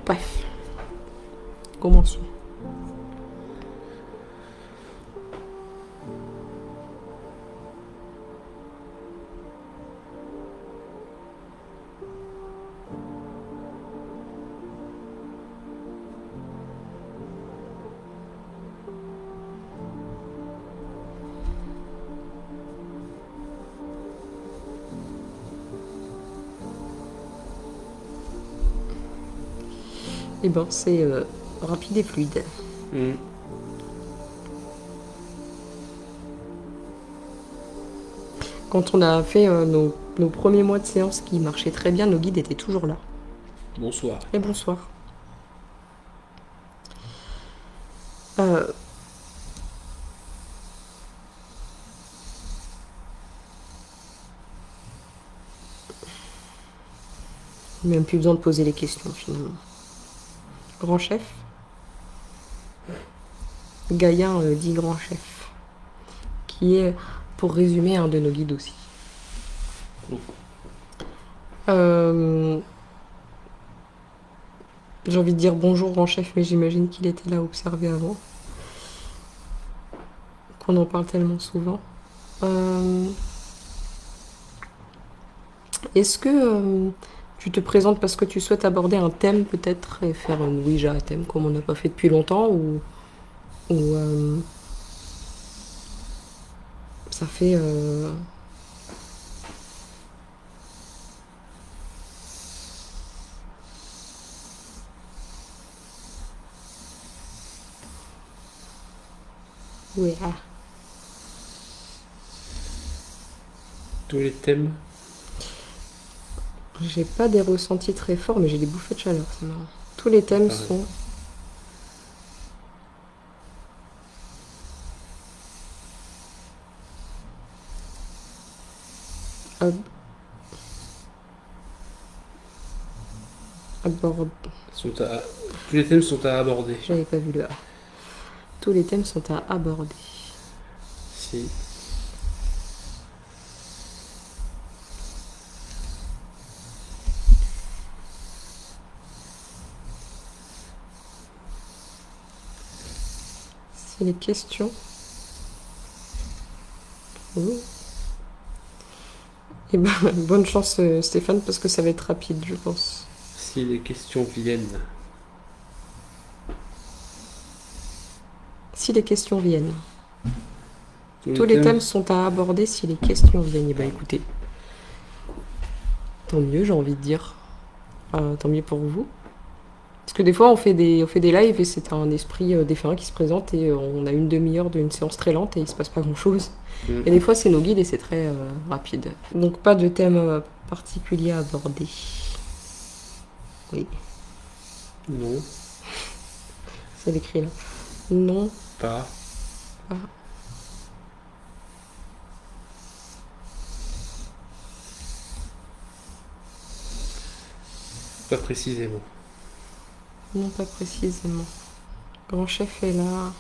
Bref, commençons. Eh ben, c'est rapide et fluide. Quand on a fait nos premiers mois de séance qui marchaient très bien, nos guides étaient toujours là. Bonsoir. Et bonsoir. Même plus besoin de poser les questions finalement. Grand chef. Gaïen dit grand chef. Qui est, pour résumer, un de nos guides aussi. J'ai envie de dire bonjour grand chef, mais j'imagine qu'il était là observé avant. Qu'on en parle tellement souvent. Est-ce que tu te présentes parce que tu souhaites aborder un thème peut-être et faire une Ouija à thème comme on n'a pas fait depuis longtemps ou ça fait ouais, Tous les thèmes. j'ai pas des ressentis très forts mais j'ai des bouffées de chaleur, c'est marrant. Tous les thèmes Pareil. sont abordés. Tous les thèmes sont à aborder. J'avais pas vu le A. Tous les thèmes sont à aborder. Si. Si les questions. Et ben, bonne chance Stéphane parce que ça va être rapide, je pense. Si les questions viennent. Si les questions viennent. Tous les thèmes sont à aborder si les questions viennent. Et ben écoutez, tant mieux, j'ai envie de dire. Tant mieux pour vous. Parce que des fois, on fait des lives et c'est un esprit défunt qui se présente et on a une demi-heure d'une séance très lente et il se passe pas grand-chose. Et des fois, c'est nos guides et c'est très rapide. Donc, pas de thème particulier à aborder. Oui. Non. C'est écrit là. Non. Pas. Pas précisément. Non, pas précisément. Grand chef est là.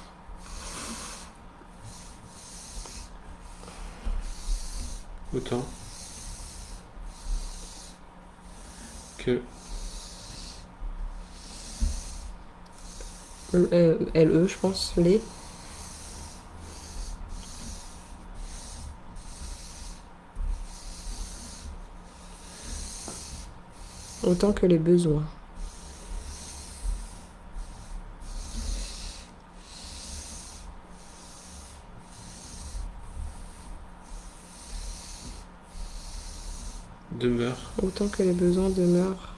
Autant que LE, je pense, les. Autant que les besoins. demeure. Autant que les besoins demeurent.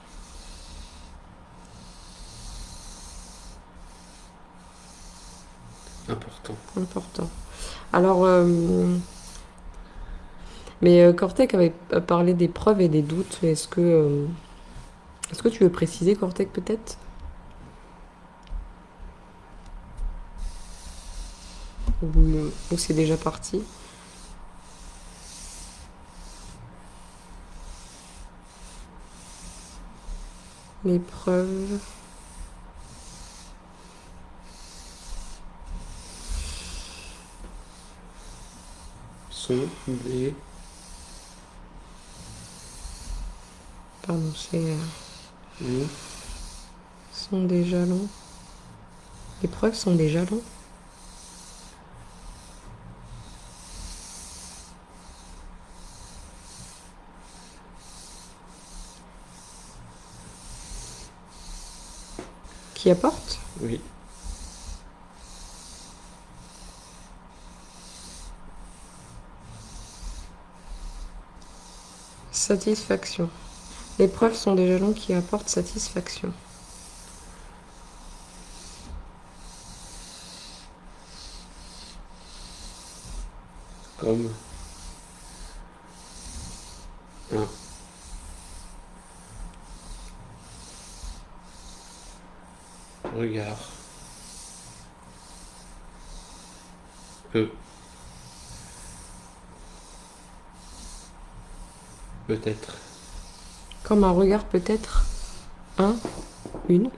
Important. Alors, mais Cortec avait parlé des preuves et des doutes. Est-ce que tu veux préciser, Cortec, peut-être? Ou c'est déjà parti? Les preuves. Sont des. Pardon, c'est. Nous sont des jalons. Les preuves sont des jalons. Qui apportent? Oui. Satisfaction. Les preuves sont des jalons qui apportent satisfaction. Comme un regard peut peut-être Comme un regard peut être une.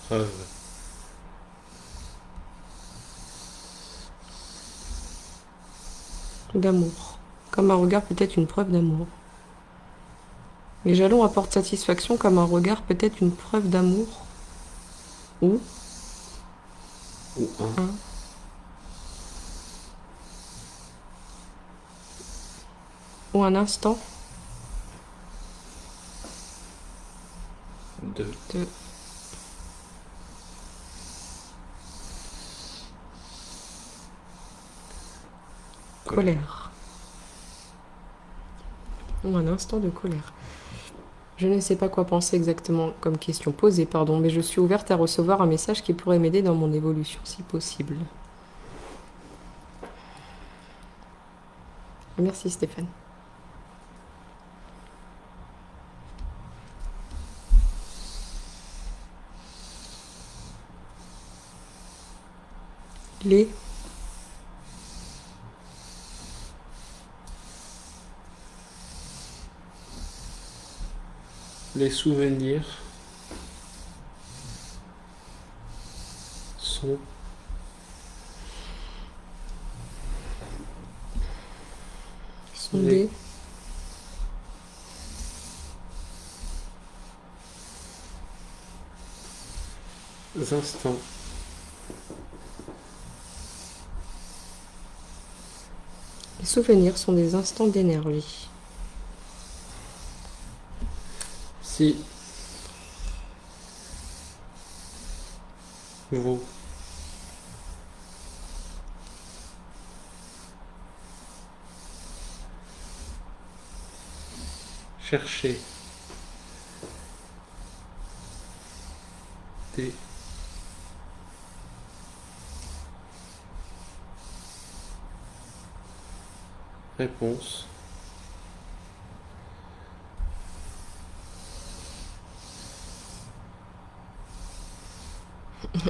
preuve D'amour. Comme un regard peut être une preuve d'amour. Les jalons apportent satisfaction comme un regard peut être une preuve d'amour. Ou ou un ou un instant de de colère. Ou un instant de colère. Je ne sais pas quoi penser exactement comme question posée, pardon, mais je suis ouverte à recevoir un message qui pourrait m'aider dans mon évolution si possible. Merci Stéphane. Les souvenirs sont sont Les- des instants les souvenirs sont des instants d'énergie. si vous cherchez des réponses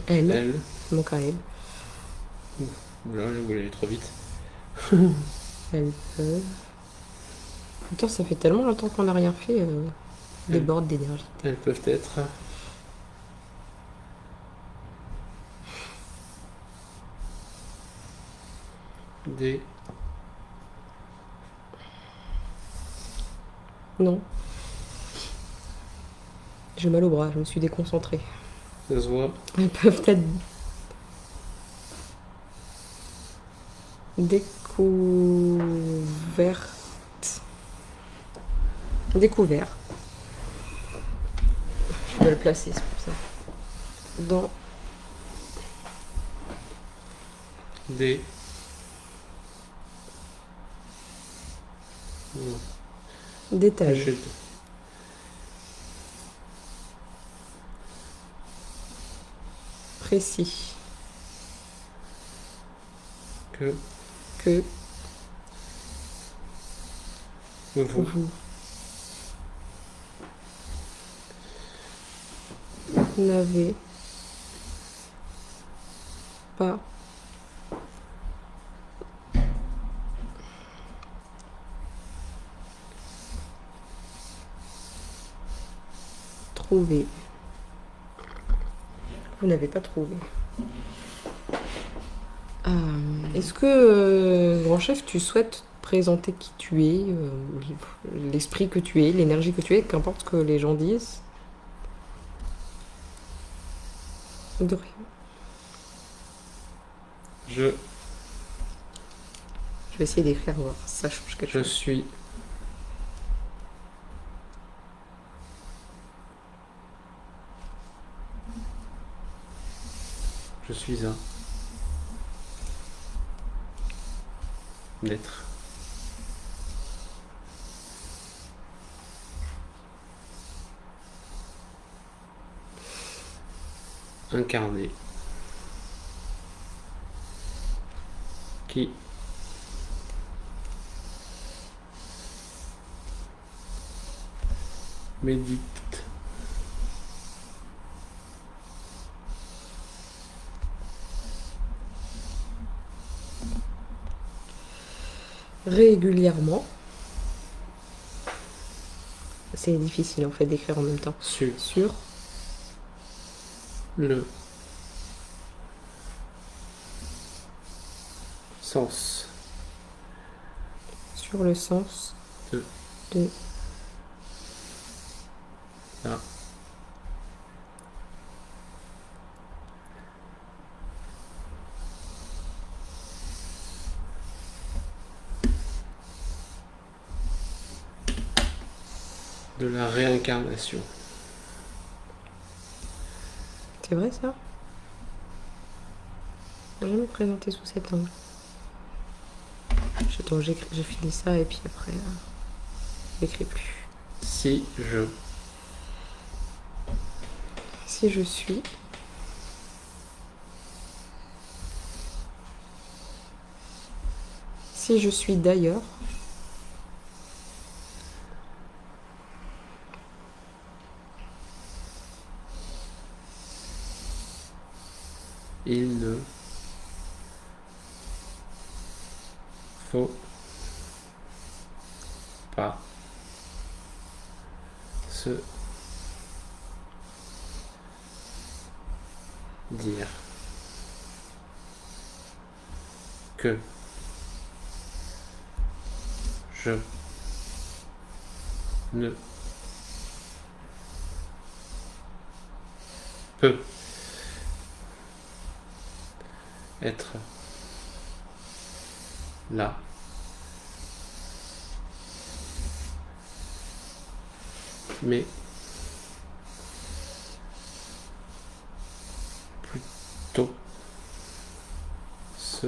Elle, elles mon cas elle. là vous voulez aller trop vite Elles peuvent. Putain, ça fait tellement longtemps qu'on n'a rien fait. Déborde d'énergie. elles peuvent être des Non. J'ai mal au bras, je me suis déconcentrée. ça se voit Elles peuvent être découvertes. Découvert. Je dois le placer, c'est pour ça. Dans des détail études précis que que vous vous n'avez pas trouvé. Vous n'avez pas trouvé. Est-ce que, grand chef, tu souhaites présenter qui tu es, l'esprit que tu es, l'énergie que tu es, qu'importe ce que les gens disent. De rien. Je Je vais essayer d'écrire, voir si ça change quelque chose. suis. Je suis un être incarné qui médite Régulièrement. C'est difficile en fait d'écrire en même temps. sur le sens Sur le sens de de la réincarnation. C'est vrai ça? Je vais jamais présenté sous cet angle. Attends, j'ai fini ça et puis après, j'écris plus. Si je Si je suis d'ailleurs, il ne faut pas se dire que je ne peux être là mais plutôt se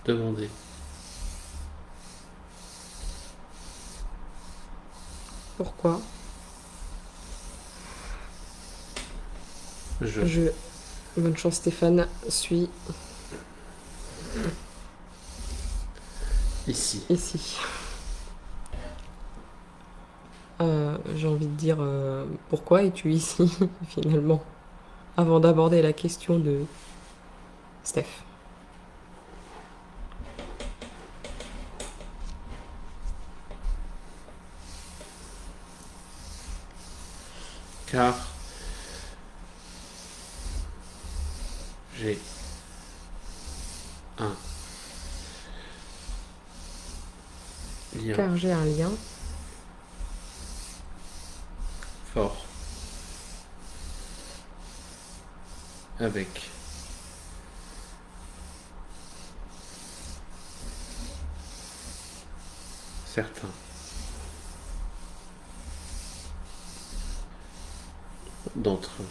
demander pourquoi je bonne chance Stéphane, suis ici. J'ai envie de dire pourquoi es-tu ici finalement, avant d'aborder la question de Steph. Car j'ai un lien Car j'ai un lien fort avec certains d'entre eux.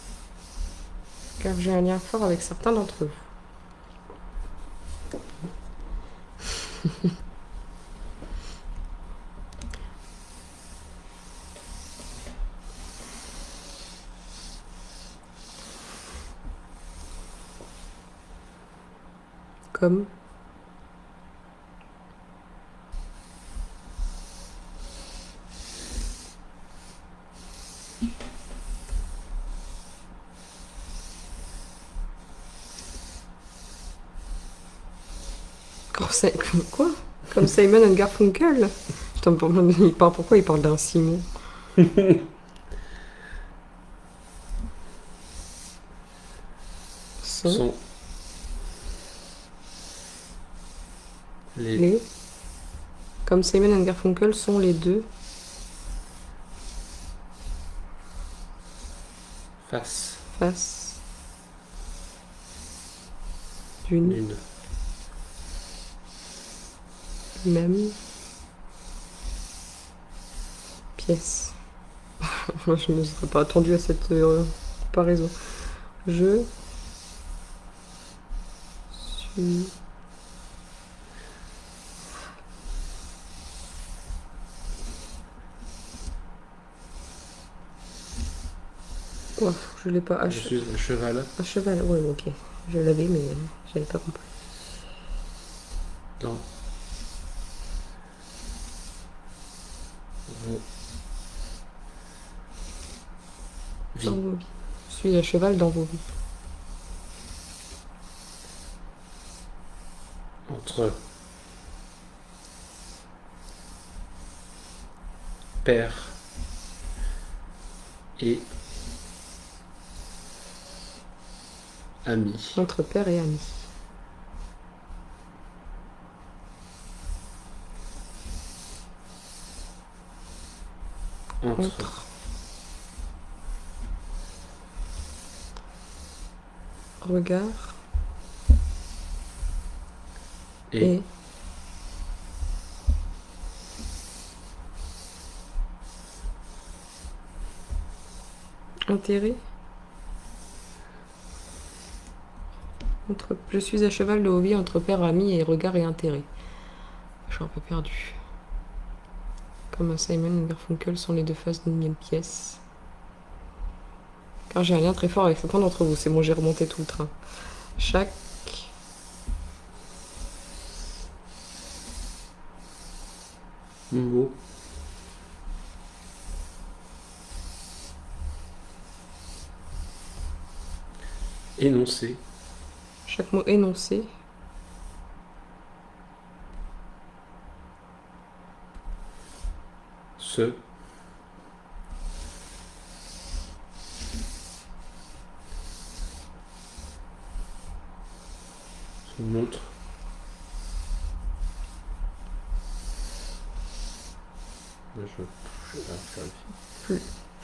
Car j'ai un lien fort avec certains d'entre vous. Comme quoi? Comme Simon and Garfunkel? Putain, pourquoi il parle d'un Simon? sont les... Comme Simon et Garfunkel sont les deux faces d'une même pièce. Moi, je ne me serais pas attendu à cette comparaison. Je suis... Oh, je l'ai pas. Je suis un cheval. Un cheval, ouais, ok. Je l'avais, mais j'avais pas compris. Dans vos vies. Dans vos vies. Je suis un cheval dans vos vies. Entre père et ami. Entre père et ami. Entre regard et intérêt. Je suis à cheval de vos vies entre père, ami et regard et intérêt. Je suis un peu perdue. Comme Simon et Garfunkel sont les deux faces d'une même pièce. Car j'ai un lien très fort avec certains d'entre vous. C'est bon, j'ai remonté tout le train. Chaque mot énoncé chaque mot énoncé se montre je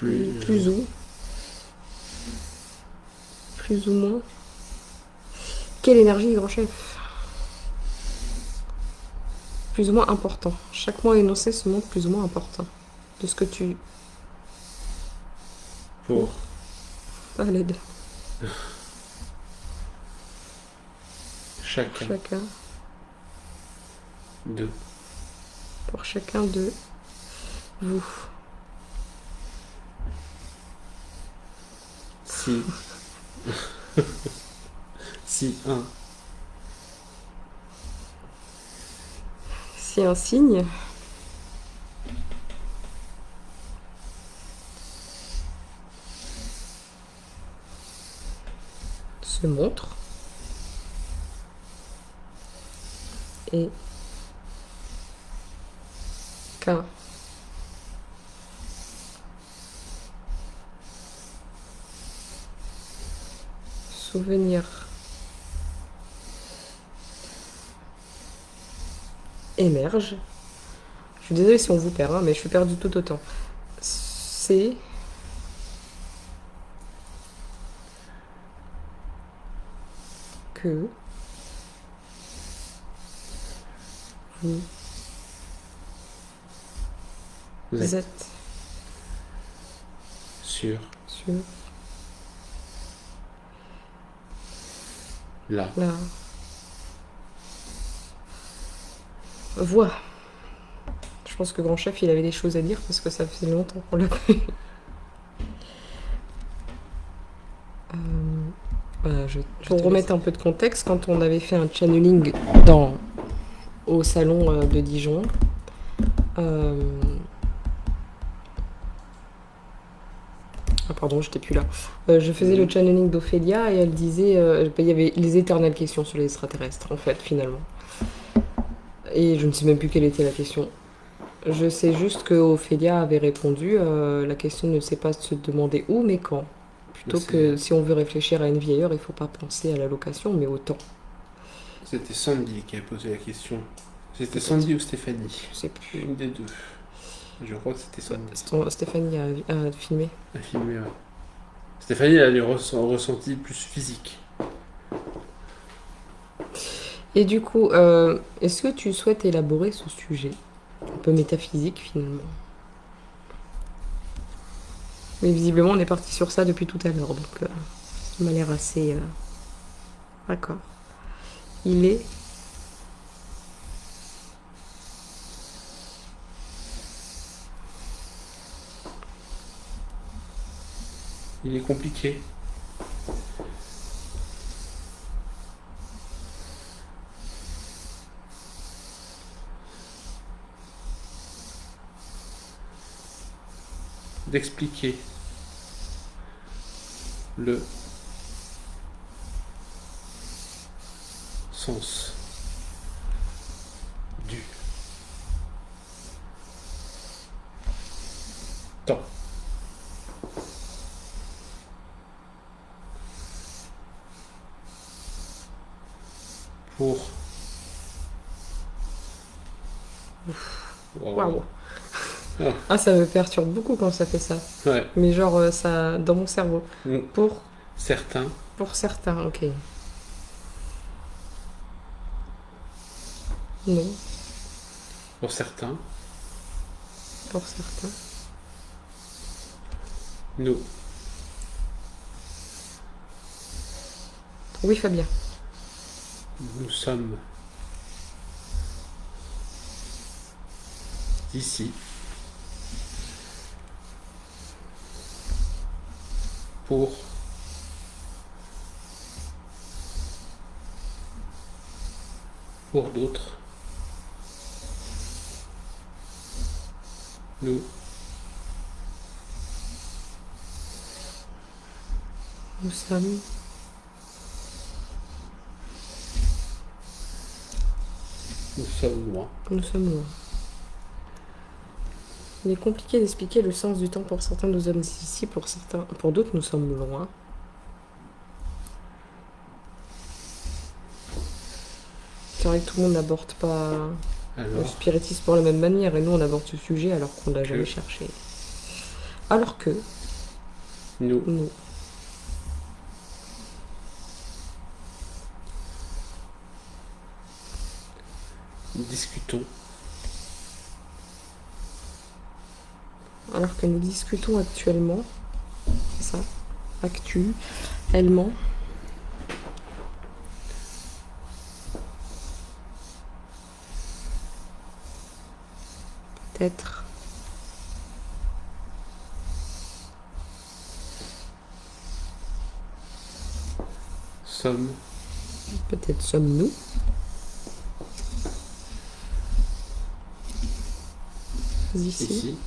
vérifie. plus ou moins. Quelle énergie, grand chef? Plus ou moins important. Chaque mot énoncé se montre plus ou moins important. De ce que tu... Pour à l'aide. chacun de pour chacun de vous. Si si un signe se montre et qu'un souvenir émerge. Je suis désolée si on vous perd, hein, mais je suis perdue tout autant. C'est que vous êtes sur la voix. Je pense que grand chef il avait des choses à dire parce que ça faisait longtemps qu'on l'a pris. Pour remettre un peu de contexte, quand on avait fait un channeling au salon de Dijon, ah pardon, j'étais plus là. Je faisais le channeling d'Ophélia et elle disait, il y avait les éternelles questions sur les extraterrestres en fait finalement. Et je ne sais même plus quelle était la question. Je sais juste que Ophélia avait répondu, la question ne sait pas se demander où mais quand. Plutôt que si on veut réfléchir à une vie ailleurs, il faut pas penser à la location, mais au temps. C'était Sandy qui a posé la question. C'était Sandy ou Stéphanie? Je sais plus. Une des deux. Je crois que c'était Sandy. Stéphanie a filmé. A filmé, ouais. Stéphanie a le ressenti plus physique. Et du coup, est-ce que tu souhaites élaborer ce sujet un peu métaphysique finalement? Mais visiblement, on est parti sur ça depuis tout à l'heure, donc ça m'a l'air assez... D'accord. Il est... Il est compliqué. D'expliquer le sens du temps. Pour... Waouh. Ah, ça me perturbe beaucoup quand ça fait ça. Ouais. Mais genre, ça... dans mon cerveau. Pour certains. Pour certains, ok. Non. Pour certains. Pour certains. Nous. Oui, Fabien. Nous sommes ici pour d'autres. Nous sommes loin. Nous sommes loin. Il est compliqué d'expliquer le sens du temps pour certains. Nous sommes ici, pour d'autres, nous sommes loin. C'est vrai que tout le monde n'aborde pas le spiritisme pour la même manière, et nous on aborde ce sujet alors qu'on ne l'a jamais cherché. Alors que nous discutons. Alors que nous discutons actuellement, c'est ça, actuellement, peut-être sommes-nous ici.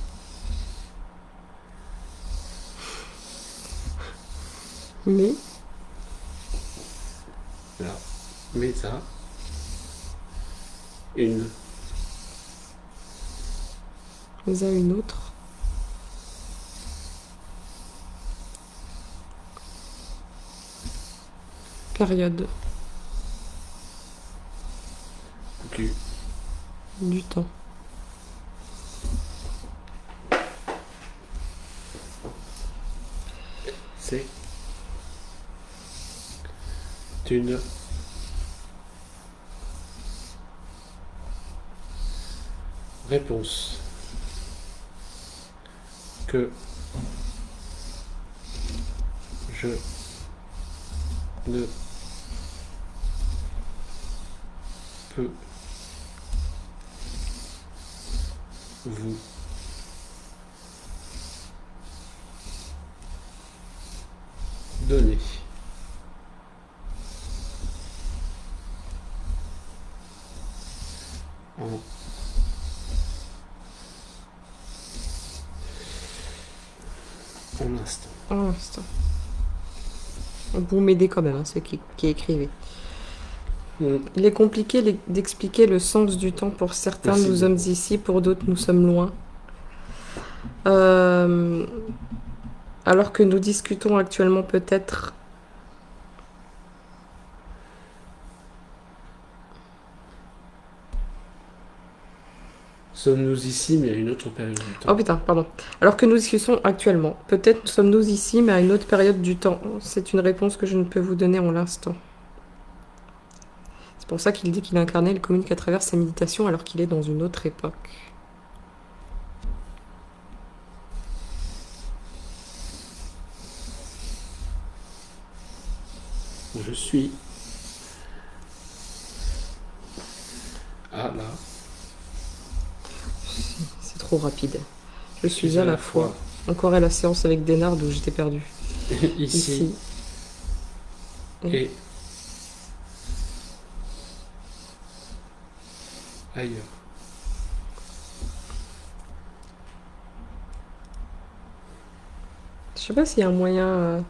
Mais là, mais ça, une autre période du temps. C'est une réponse que je ne peux vous donner. En l'instant. Vous m'aidez quand même, hein, ceux qui écrivaient. Il est compliqué d'expliquer le sens du temps pour certains. Merci nous sommes ici, pour d'autres, nous sommes loin. Alors que nous discutons actuellement peut-être... Sommes-nous ici, mais à une autre période du temps? Oh putain, pardon. Alors que nous discutons actuellement, peut-être sommes-nous ici, mais à une autre période du temps. C'est une réponse que je ne peux vous donner en l'instant. C'est pour ça qu'il dit qu'il est incarné, il communique à travers sa méditation alors qu'il est dans une autre époque. Je suis. Ah là. C'est trop rapide. Je suis à la fois. Encore à la séance avec Denard où j'étais perdu. Ici. Et ailleurs. Je sais pas s'il y a un moyen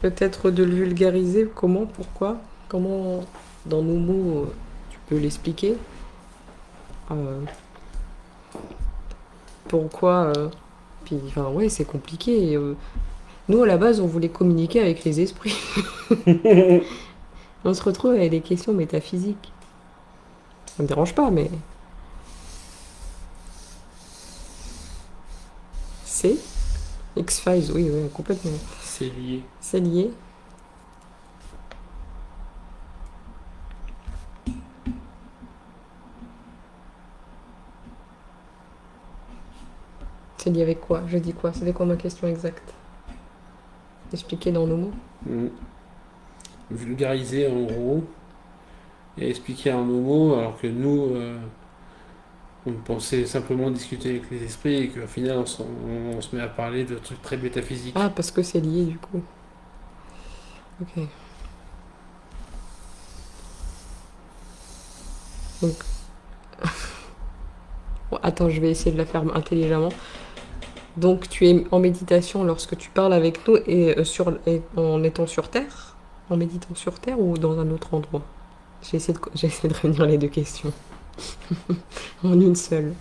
peut-être de le vulgariser. Comment, pourquoi, comment, dans nos mots, tu peux l'expliquer. Pourquoi puis, enfin, ouais, c'est compliqué. Nous, à la base, on voulait communiquer avec les esprits. On se retrouve avec des questions métaphysiques. Ça me dérange pas, mais... C'est X-Files, oui, oui, complètement. C'est lié. C'est lié. C'est lié avec quoi? Je dis quoi? C'était quoi ma question exacte? Expliquer dans nos mots. Vulgariser en gros et expliquer en nos mots, alors que nous, on pensait simplement discuter avec les esprits et qu'au final, on se met à parler de trucs très métaphysiques. Ah, parce que c'est lié du coup. Ok. Donc. Bon, attends, je vais essayer de la faire intelligemment. Donc, tu es en méditation lorsque tu parles avec nous et, en étant sur Terre? En méditant sur Terre ou dans un autre endroit? J'ai essayé de réunir les deux questions. En une seule.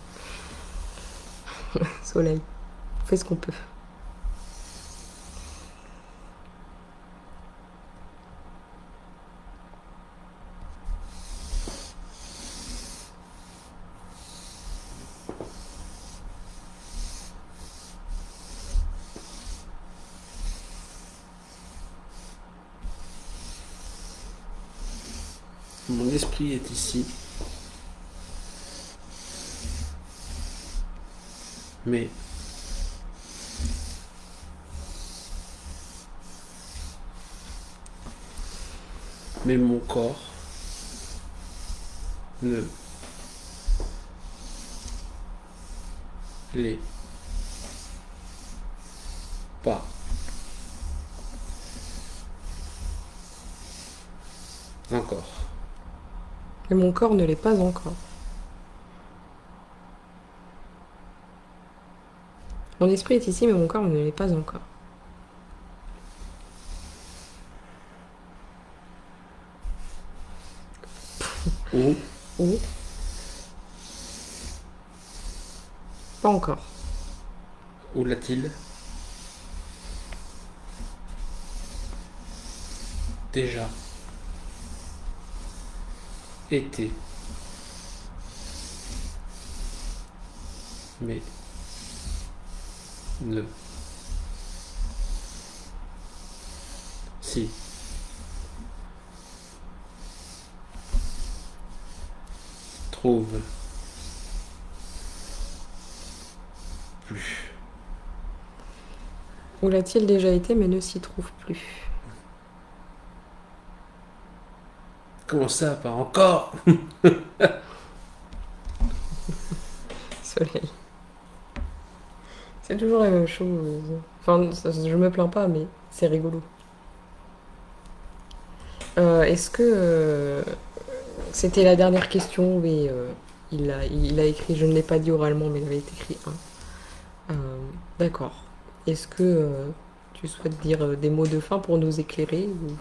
Soleil. On fait ce qu'on peut. Mon esprit est ici. Mais mon corps ne l'est pas encore. Et mon corps ne l'est pas encore. Mon esprit est ici, mais mon corps ne l'est pas encore. Ou Pas encore. où l'a-t-il déjà été, mais ne s'y trouve plus. Où l'a-t-il déjà été, mais ne s'y trouve plus? Comment ça, pas encore? Soleil. C'est toujours la même chose. Enfin, je me plains pas, mais c'est rigolo. Est-ce que c'était la dernière question? Oui, il a écrit, je ne l'ai pas dit oralement, mais il avait écrit un. D'accord. Est-ce que tu souhaites dire des mots de fin pour nous éclairer ou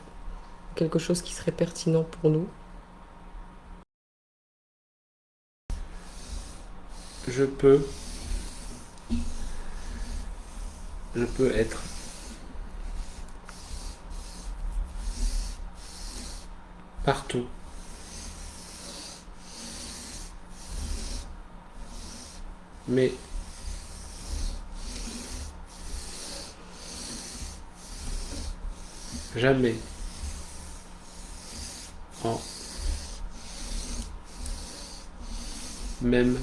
quelque chose qui serait pertinent pour nous? Je peux Je peux être partout. Mais jamais en même,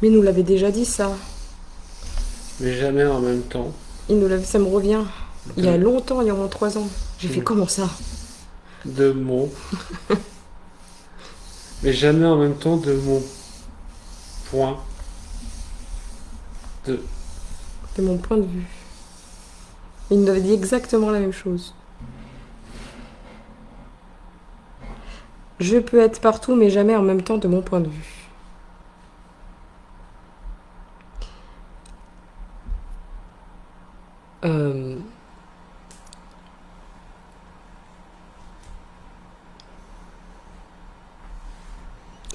Mais il nous l'avait déjà dit ça. mais jamais en même temps Ça me revient. Il y a de, longtemps, il y a au moins 3 ans. J'ai fait comment ça? de mon, mais jamais en même temps de mon point de. De mon point de vue. Il nous avait dit exactement la même chose. Je peux être partout, mais jamais en même temps de mon point de vue. Euh,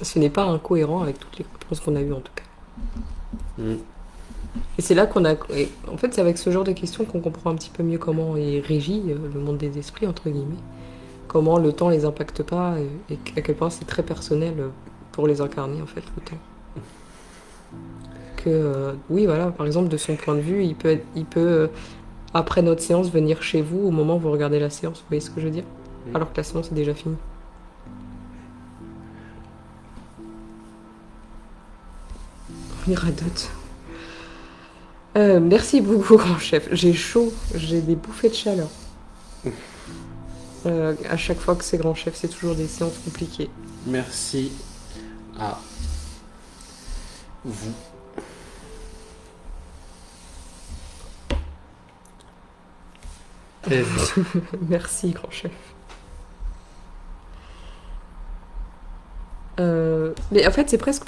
Ce n'est pas incohérent avec toutes les réponses qu'on a eues en tout cas. Mm. Et c'est là qu'on a... et en fait, c'est avec ce genre de questions qu'on comprend un petit peu mieux comment est régi le monde des esprits, entre guillemets. Comment le temps les impacte pas et à quel point c'est très personnel pour les incarner, en fait, le temps. Oui, voilà, par exemple, de son point de vue, après notre séance, venir chez vous au moment où vous regardez la séance, vous voyez ce que je veux dire? Alors que la séance est déjà finie. On ira d'autres. Merci beaucoup, grand chef. J'ai chaud, j'ai des bouffées de chaleur. À chaque fois que c'est grand chef, c'est toujours des séances compliquées. Merci à vous. Merci, grand chef. Mais en fait, c'est presque